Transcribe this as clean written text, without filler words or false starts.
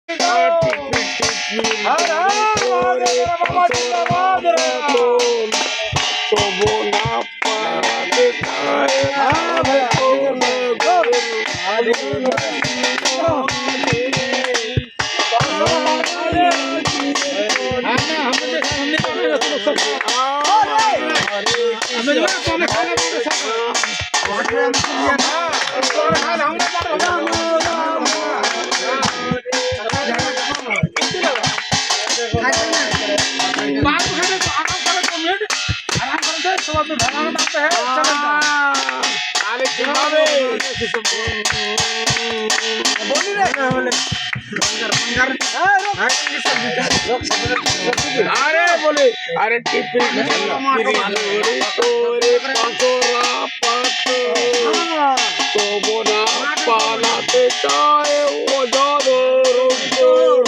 টিপি টিপি হর হর মহাদেব বাবা জিন্দাবাদ রে। তবু না পারাতে চায় হ্যাঁ ভাইয়া, আরে কিভাবে আরে বলে আরে টিপি টিপি তোরে পাথরা পাত তবু না পালাতে চায় ও জদর